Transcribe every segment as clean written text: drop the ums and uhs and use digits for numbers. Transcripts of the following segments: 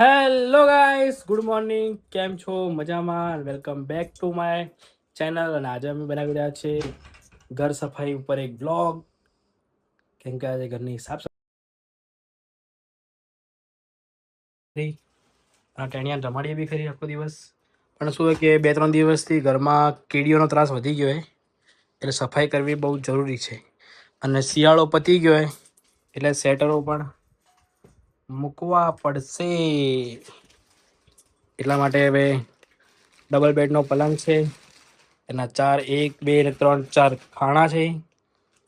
Hello guys, good morning. કેમ છો? મજામાં? Welcome back to my channel. અને આજે અમે બનાવી રહ્યા છે ઘર સફાઈ ઉપર એક બ્લોગ, કેમ કે આજે ઘરની સાફ સફાઈ અને ટેણિયા રમાડીએ બી ખરી આખો દિવસ. પણ શું કે 2-3 દિવસથી ઘરમાં કીડીઓનો ત્રાસ વધી ગયો હોય, એટલે સફાઈ કરવી બહુ જરૂરી છે. અને શિયાળો પતી ગયો હોય એટલે સ્વેટરો પણ મૂકવા પડશે. એટલા માટે હવે ડબલ બેડનો પલંગ છે, એના 4 1 2 3 4 ખાણા છે.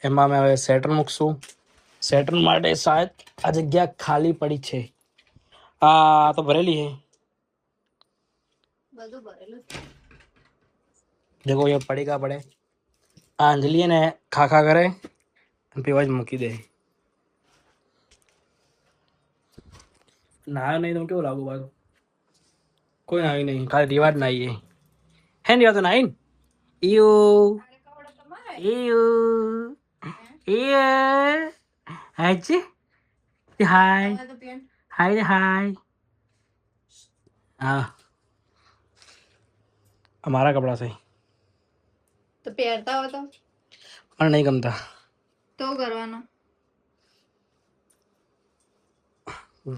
એમાં અમે હવે સ્વેટર મૂકશું. સ્વેટર માટે શાયદ આ જગ્યા ખાલી પડી છે. આ તો ભરેલી છે, બધું ભરેલું છે. देखो ये पड़ेगा पड़े આ અંજલિ ને ખાખા કરે અને પીવા જ મૂકી દે. નાયો નહીં તો કેવું લાગુ? બાજુ કોઈ નાયું નહીં, ખાલી રિવાજ નાહીએ. હે રિવા તો નાઈ ઈયો ઈયો ઈયો હાજી હાય હાય હાય. હા, અમારા કપડા છે તો પહેરતા હો તો પણ નહીં ગમતા તો કરવાના.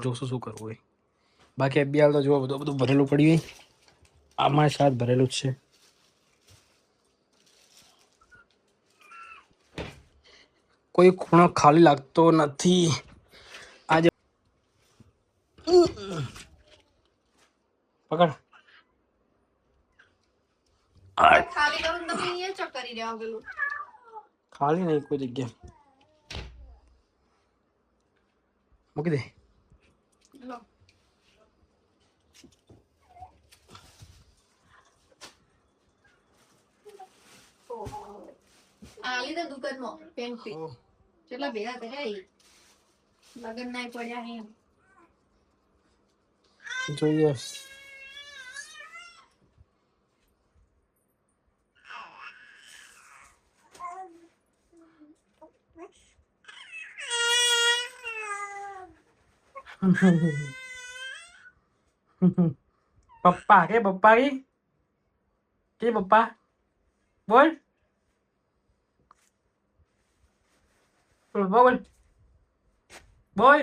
જોશું શું કરવું હોય. બાકી અભ્યાલ તો જો બધું ભરેલું પડ્યું હોય. આમાં શાયદ ભરેલું જ છે. કોઈ ખૂણો ખાલી લાગતો નથી આજે. પકડ ખાલી કરું તમે અહીંયા ચક કરી રહ્યા પેલું ખાલી નહીં કોઈ જગ્યા. મૂકી દે. લો આલી તો દુકાનમાં પેન્ટ પી કેટલા ભેગા કર્યા લગન ના પડ્યા હે જોઈએ. પપ્પા કે પપ્પા કે પપ્પા બોલ બોલ બોલ.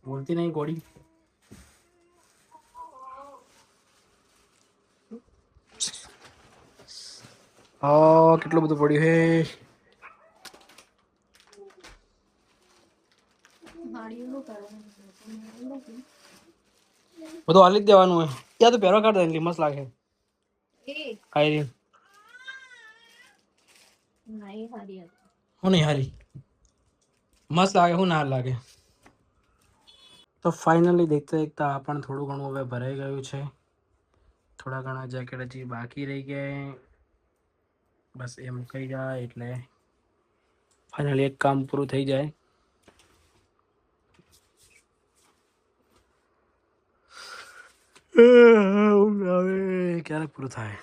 બોલતી નહીં ગોડી. હા, કેટલું બધું પડ્યું હે. બધું હાલી જ દેવાનું હોય. ત્યાં તો પહેરો કાઢ દે, મસ્ત લાગે. હારી હું નહીં હારી મસ્ત લાગે, હું ના લાગે. તો ફાઇનલી દેખતા દેખતા આ પણ થોડું ઘણું હવે ભરાઈ ગયું છે. થોડા ઘણા જેકેટ હજી બાકી રહી ગયા, બસ એ મુકાઈ જાય એટલે ફાઇનલી એક કામ પૂરું થઈ જાય. ક્યારે પૂરું થાય?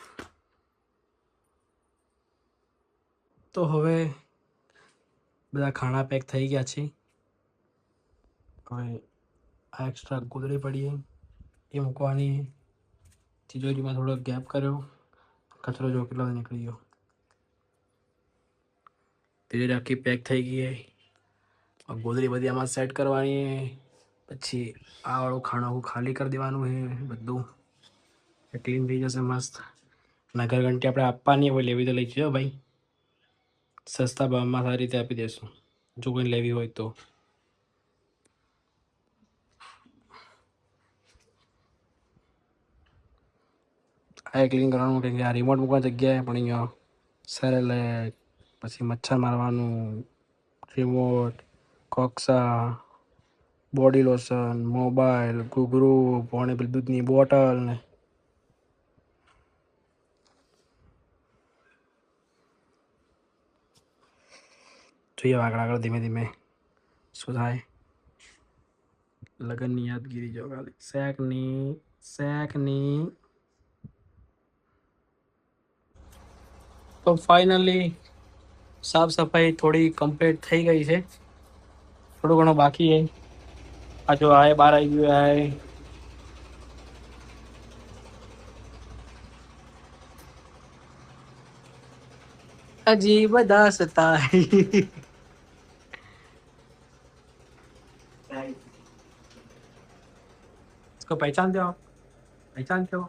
તો હવે બધા ખાણા પેક થઈ ગયા છે. હવે આ એક્સ્ટ્રા ગોદડી પડી એ મૂકવાની. તિજોરીમાં થોડો ગેપ કર્યો, કચરો જો કેટલો નીકળી ગયો. તિજોરી આખી પેક થઈ ગઈ. ગોદડી બધી આમાં સેટ કરવાની. પછી આ વાળું ખાણું ખાલી કરી દેવાનું છે બધું, ક્લીન થઈ જશે મસ્ત. નગર ઘંટી આપણે આપવાની હોય, લેવી તો લઈ જજો ભાઈ. સસ્તા ભાવમાં સારી રીતે આપી દેશું જો કોઈ લેવી હોય તો. આ ક્લીન કરવાનું, કેમ કે આ રિમોટ મૂકવાની જગ્યાએ પણ અહીંયા સેરેલેક, પછી મચ્છર મારવાનું રિમોટ, કોક્સા, બોડી લોશન, મોબાઈલ, ઘૂઘરું, પાણી પેલી દૂધની બોટલ ને જોઈએ આગળ આગળ ધીમે ધીમે શું થાય. લગ્નની યાદગીરી જો ખાલી શેકની. તો ફાઇનલી સાફ સફાઈ થોડી કમ્પ્લીટ થઈ ગઈ છે. થોડું ઘણું બાકી છે. આ જો આ બહાર આવી ગયું આ अजीब दास्तां है इसको पहचानते हो आप पहचानते हो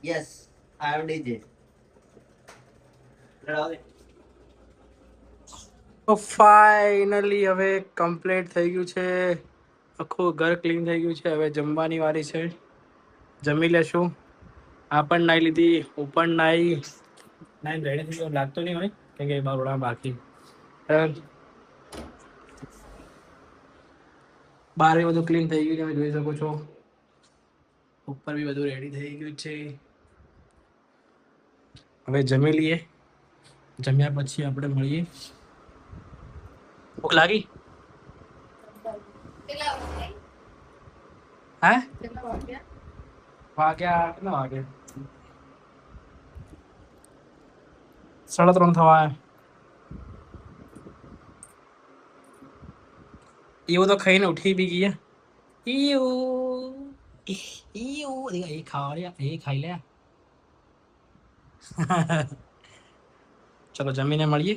Yes, I am DJ. તો ફાઇનલી હવે કમ્પ્લીટ થઈ ગયું છે આખું ઘર ક્લીન થઈ ગયું છે હવે જમવાની વારી છે જમી લેશું આ પણ નાઈ લીધી હું પણ નાઈ રેડી થઈ ગયો લાગતો નહીં હોય કેમ કે બારોડા બાકી બહાર બી બધું ક્લીન થઈ ગયું છે તમે જોઈ શકો છો ઉપર બી બધું રેડી થઈ ગયું છે હવે જમી લઈએ જમ્યા પછી આપણે મળીએ ભૂખ લાગી કેટલા વાગે? હે કેટલા વાગ્યા? વાગ્યા કેટલા વાગે 3:30 થવા એવું તો ખાઈને ઉઠી બી ગયા એ ખાવા એ ખાઈ લે ચલો જમીને મળીએ